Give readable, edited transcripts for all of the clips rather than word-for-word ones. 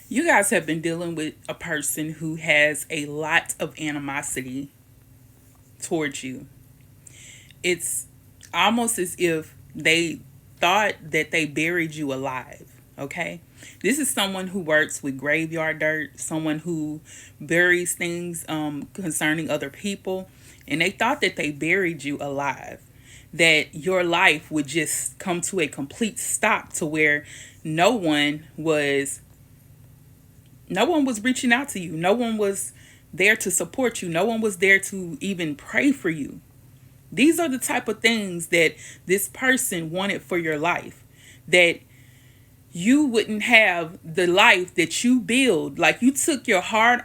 You guys have been dealing with a person who has a lot of animosity towards you. It's almost as if they thought that they buried you alive. Okay? This is someone who works with graveyard dirt, someone who buries things concerning other people, and they thought that they buried you alive. That your life would just come to a complete stop to where no one was no one was reaching out to you. No one was there to support you. No one was there to even pray for you. These are the type of things that this person wanted for your life. That you wouldn't have the life that you build. Like, you took your hard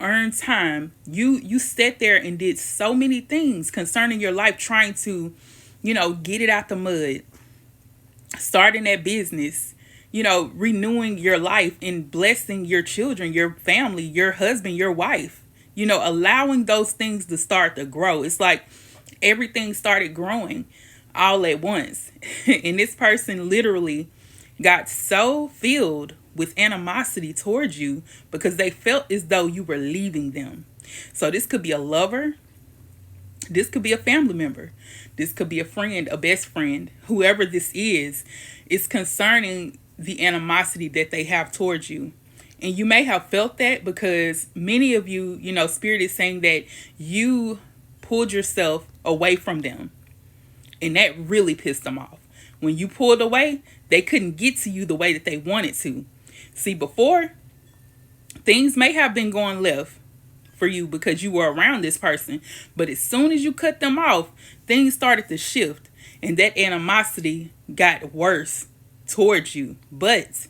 earned time. You sat there and did so many things concerning your life, trying to, get it out the mud, starting that business, renewing your life and blessing your children, your family, your husband, your wife, allowing those things to start to grow. It's like everything started growing all at once. And this person literally got so filled with animosity towards you because they felt as though you were leaving them. So this could be a lover. This could be a family member. This could be a friend, a best friend. Whoever this is concerning the animosity that they have towards you. And you may have felt that because many of you, Spirit is saying that you pulled yourself away from them. And that really pissed them off. When you pulled away, they couldn't get to you the way that they wanted to. See, before, things may have been going left for you because you were around this person. But as soon as you cut them off, things started to shift. And that animosity got worse towards you. But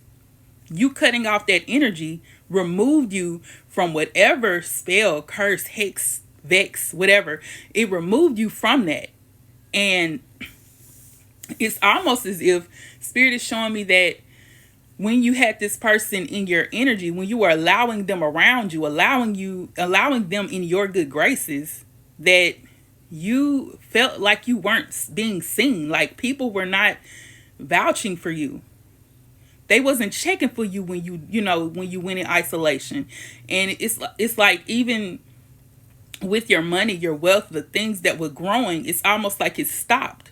you cutting off that energy removed you from whatever spell, curse, hex, vex, whatever. It removed you from that. And it's almost as if Spirit is showing me that when you had this person in your energy, when you were allowing them around you, allowing them in your good graces, that you felt like you weren't being seen, like people were not vouching for you. They wasn't checking for you when you went in isolation. And it's like, even with your money, your wealth, the things that were growing, it's almost like it stopped.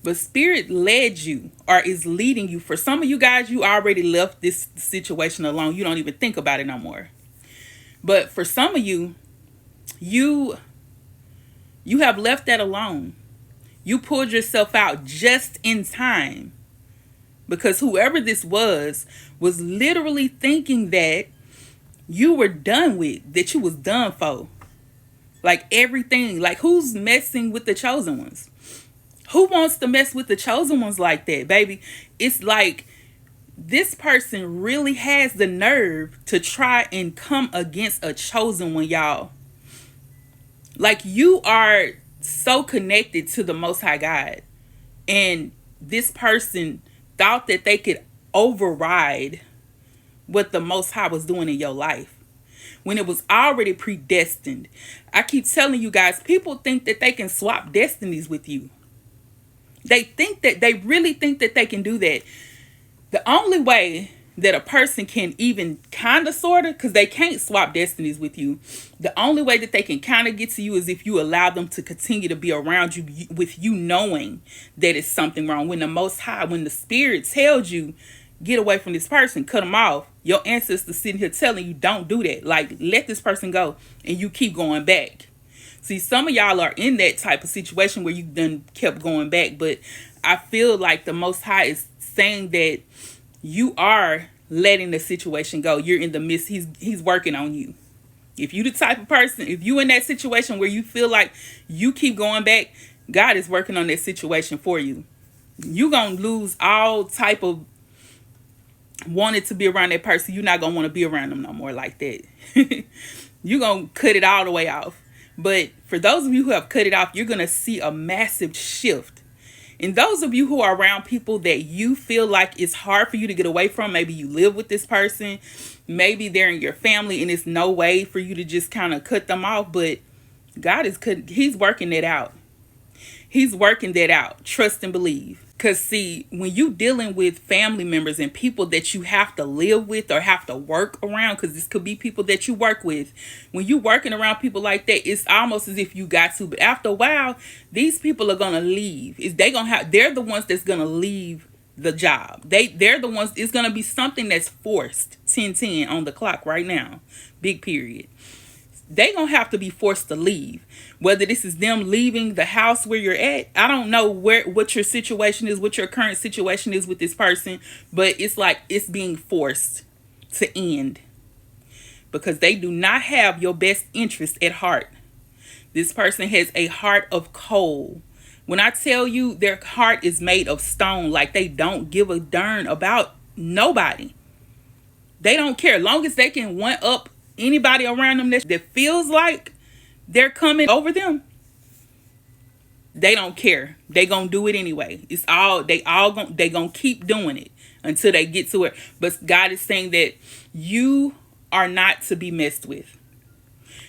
But Spirit led you, or is leading you. For some of you guys, you already left this situation alone. You don't even think about it no more. But for some of you, you have left that alone. You pulled yourself out just in time. Because whoever this was literally thinking that you were done with, that you was done for. Like everything. Like, who's messing with the chosen ones? Who wants to mess with the chosen ones like that, baby? It's like this person really has the nerve to try and come against a chosen one, y'all. Like, you are so connected to the Most High God. And this person thought that they could override what the Most High was doing in your life when it was already predestined. I keep telling you guys, people think that they can swap destinies with you. They really think that they can do that. The only way that a person can even kind of, sort of, because they can't swap destinies with you. The only way that they can kind of get to you is if you allow them to continue to be around you with you knowing that it's something wrong. When the Most High, when the Spirit tells you, get away from this person, cut them off, your ancestors sitting here telling you, don't do that. Like, let this person go, and you keep going back. See, some of y'all are in that type of situation where you done kept going back, but I feel like the Most High is saying that you are letting the situation go. You're in the midst. He's working on you. If you the type of person, if you in that situation where you feel like you keep going back, God is working on that situation for you. You gonna lose all type of wanted to be around that person. You're not gonna want to be around them no more like that. You're gonna cut it all the way off. But for those of you who have cut it off, you're gonna see a massive shift. And those of you who are around people that you feel like it's hard for you to get away from, maybe you live with this person, maybe they're in your family and it's no way for you to just kind of cut them off, but God is He's working it out. He's working that out. Trust and believe. Because see, when you dealing with family members and people that you have to live with or have to work around, because this could be people that you work with, when you working around people like that, it's almost as if you got to. But after a while, these people are gonna leave. They're the ones that's gonna leave the job. They're the ones. It's gonna be something that's forced. 10:10 on the clock right now. Big period. They gonna have to be forced to leave. Whether this is them leaving the house where you're at, I don't know what your situation is, what your current situation is with this person, but it's like it's being forced to end because they do not have your best interest at heart. This person has a heart of coal. When I tell you their heart is made of stone, like they don't give a darn about nobody. They don't care. Long as they can one up anybody around them that feels like they're coming over them, they don't care. They gonna do it anyway. They gonna keep doing it until they get to it. But God is saying that you are not to be messed with.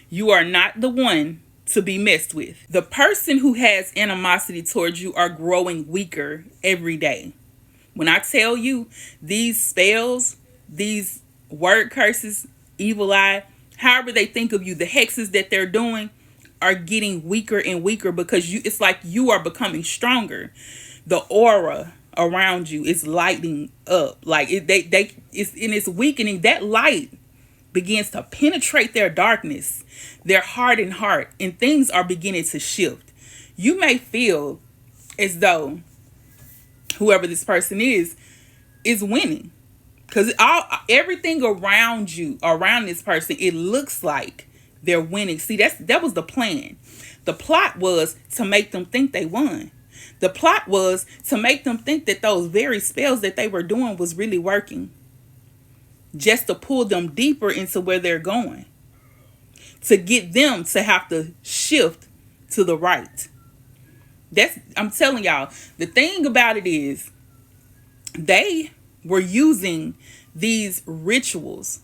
You are not the one to be messed with. The person who has animosity towards you are growing weaker every day. When I tell you these spells, these word curses, evil eye, however they think of you, the hexes that they're doing are getting weaker and weaker because it's like you are becoming stronger. The aura around you is lighting up. Like it's weakening. That light begins to penetrate their darkness, their hardened heart, and things are beginning to shift. You may feel as though whoever this person is winning. Because everything around you, around this person, it looks like they're winning. See, that was the plan. The plot was to make them think they won. The plot was to make them think that those very spells that they were doing was really working. Just to pull them deeper into where they're going. To get them to have to shift to the right. I'm telling y'all, the thing about it is, they were using these rituals,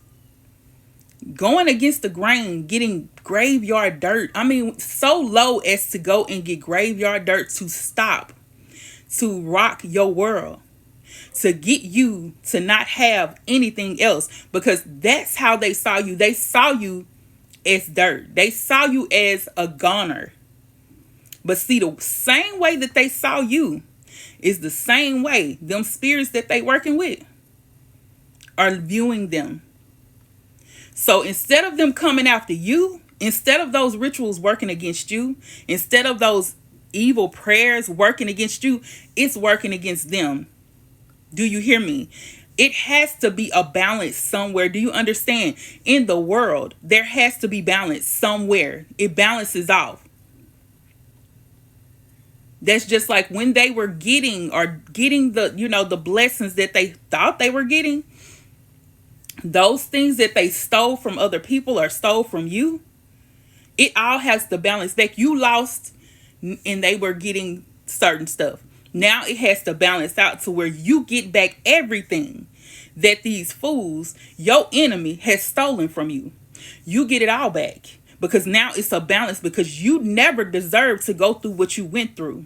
going against the grain, getting graveyard dirt. I mean, so low as to go and get graveyard dirt to stop, to rock your world, to get you to not have anything else, because that's how they saw you. They saw you as dirt. They saw you as a goner. But see, the same way that they saw you is the same way them spirits that they working with are viewing them. So instead of them coming after you, instead of those rituals working against you, instead of those evil prayers working against you, it's working against them. Do you hear me? It has to be a balance somewhere. Do you understand? In the world, there has to be balance somewhere. It balances off. That's just like when they were getting the, the blessings that they thought they were getting. Those things that they stole from other people or stole from you. It all has to balance back. You lost and they were getting certain stuff. Now it has to balance out to where you get back everything that these fools, your enemy, has stolen from you. You get it all back. Because now it's a balance, because you never deserved to go through what you went through.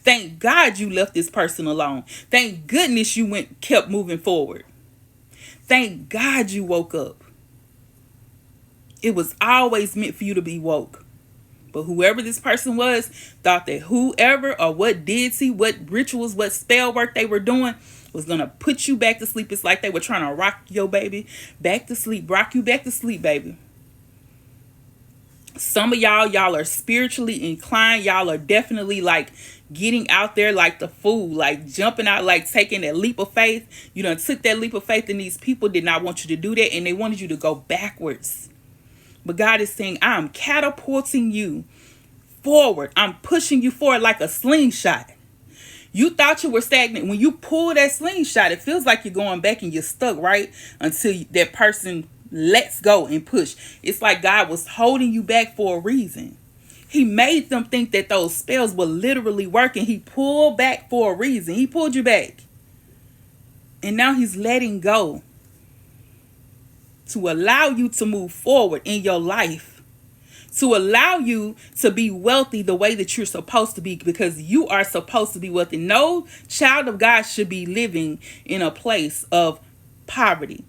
Thank God you left this person alone. Thank goodness you kept moving forward. Thank God you woke up. It was always meant for you to be woke. But whoever this person was thought that whoever or what deity, what rituals, what spell work they were doing was going to put you back to sleep. It's like they were trying to rock your baby back to sleep. Rock you back to sleep, baby. Some of y'all are spiritually inclined. Y'all are definitely like getting out there like the fool, like jumping out, like taking that leap of faith. You done took that leap of faith, and these people did not want you to do that, and they wanted you to go backwards. But God is saying, I'm catapulting you forward. I'm pushing you forward like a slingshot. You thought you were stagnant. When you pull that slingshot, it feels like you're going back and you're stuck, right? Until that person lets go and push. It's like God was holding you back for a reason. He made them think that those spells were literally working. He pulled back for a reason. He pulled you back. And now he's letting go to allow you to move forward in your life, to allow you to be wealthy the way that you're supposed to be, because you are supposed to be wealthy. No child of God should be living in a place of poverty,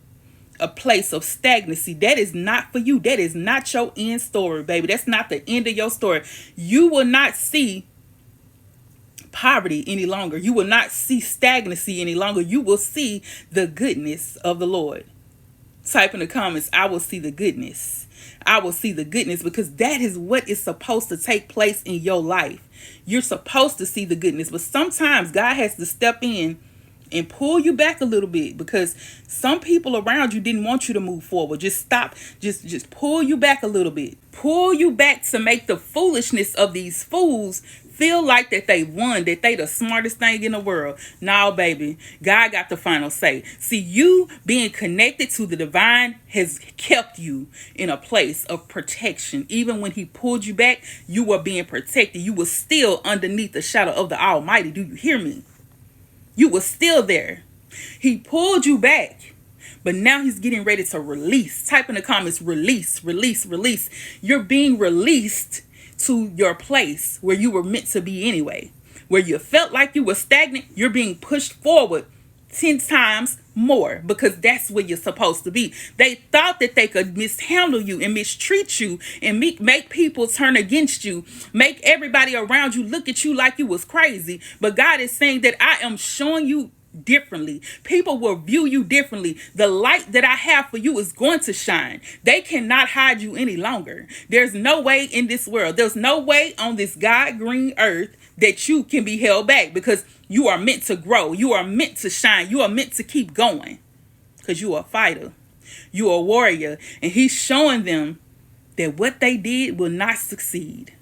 a place of stagnancy. That is not for you. That is not your end story, baby. That's not the end of your story. You will not see poverty any longer. You will not see stagnancy any longer. You will see the goodness of the Lord. Type in the comments, I will see the goodness. I will see the goodness, because that is what is supposed to take place in your life. You're supposed to see the goodness, but sometimes God has to step in and pull you back a little bit, because some people around you didn't want you to move forward. Just stop. Just pull you back a little bit. Pull you back to make the foolishness of these fools feel like that they won, that they the smartest thing in the world. No, baby. God got the final say. See, you being connected to the divine has kept you in a place of protection. Even when he pulled you back, you were being protected. You were still underneath the shadow of the Almighty. Do you hear me? You were still there. He pulled you back, but now he's getting ready to release. Type in the comments, release, release, release. You're being released to your place where you were meant to be anyway. Where you felt like you were stagnant, you're being pushed forward 10 times more, because that's where you're supposed to be. They thought that they could mishandle you and mistreat you and make people turn against you, make everybody around you look at you like you was crazy. But God is saying that I am showing you differently. People will view you differently. The light that I have for you is going to shine. They cannot hide you any longer. There's no way in this world, there's no way on this God green earth that you can be held back, because you are meant to grow. You are meant to shine. You are meant to keep going, because you are a fighter. You are a warrior. And he's showing them that what they did will not succeed.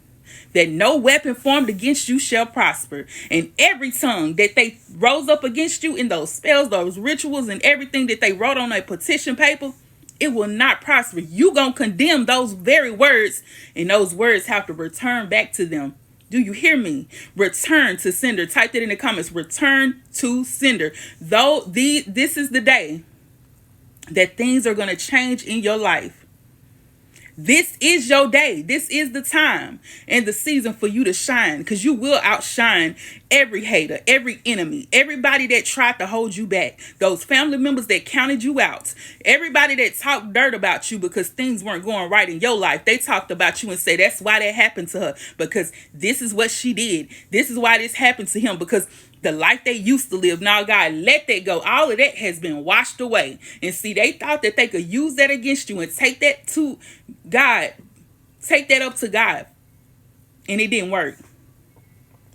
That no weapon formed against you shall prosper. And every tongue that they rose up against you in those spells, those rituals, and everything that they wrote on a petition paper, it will not prosper. You gonna condemn those very words, and those words have to return back to them. Do you hear me? Return to sender. Type that in the comments. Return to sender. This is the day that things are going to change in your life. This is your day. This is the time and the season for you to shine, because you will outshine every hater, every enemy, everybody that tried to hold you back, those family members that counted you out, everybody that talked dirt about you because things weren't going right in your life. They talked about you and said, that's why that happened to her, because this is what she did. This is why this happened to him, because the life they used to live. Now, God, let that go. All of that has been washed away. And see, they thought that they could use that against you and take that to God. Take that up to God. And it didn't work.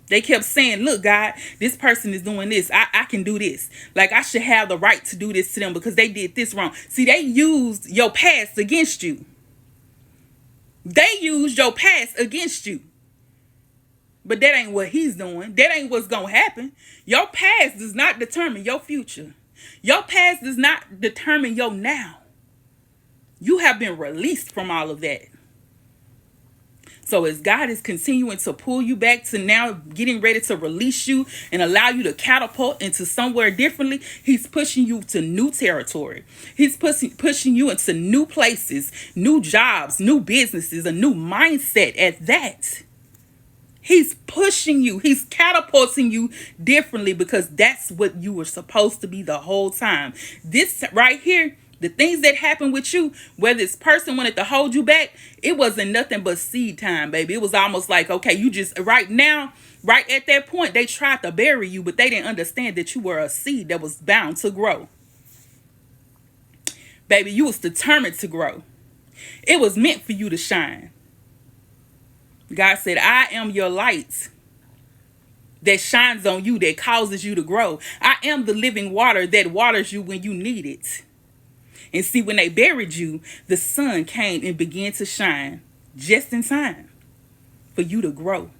They kept saying, look, God, this person is doing this. I can do this. Like, I should have the right to do this to them because they did this wrong. See, they used your past against you. They used your past against you. But that ain't what he's doing. That ain't what's going to happen. Your past does not determine your future. Your past does not determine your now. You have been released from all of that. So as God is continuing to pull you back to now getting ready to release you and allow you to catapult into somewhere differently, he's pushing you to new territory. He's pushing you into new places, new jobs, new businesses, a new mindset at that. He's pushing you. He's catapulting you differently, because that's what you were supposed to be the whole time. This right here, the things that happened with you, where this person wanted to hold you back, it wasn't nothing but seed time, baby. It was almost like, okay, you just right now, right at that point, they tried to bury you, but they didn't understand that you were a seed that was bound to grow. Baby, you was determined to grow. It was meant for you to shine. God said, I am your light that shines on you, that causes you to grow. I am the living water that waters you when you need it. And see, when they buried you, the sun came and began to shine just in time for you to grow.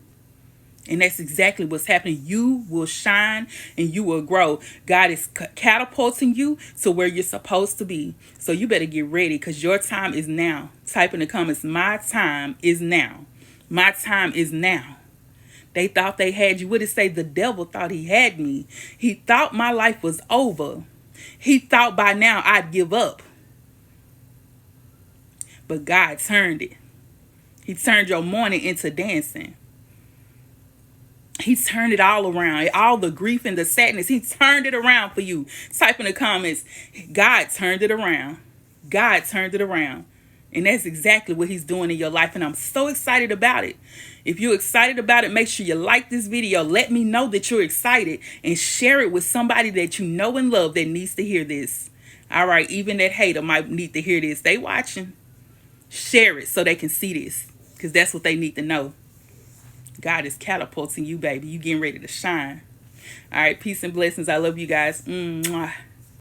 And that's exactly what's happening. You will shine and you will grow. God is catapulting you to where you're supposed to be. So you better get ready, because your time is now. Type in the comments, my time is now. My time is now. They thought they had you. What did it say? The devil thought he had me. He thought my life was over. He thought by now I'd give up. But God turned it. He turned your mourning into dancing. He's turned it all around. All the grief and the sadness, he turned it around for you. Type in the comments, God turned it around. God turned it around. And that's exactly what he's doing in your life. And I'm so excited about it. If you're excited about it, make sure you like this video. Let me know that you're excited and share it with somebody that you know and love that needs to hear this. All right, even that hater might need to hear this. They watching. Share it so they can see this, because that's what they need to know. God is catapulting you, baby. You getting ready to shine. All right, peace and blessings. I love you guys. Mwah.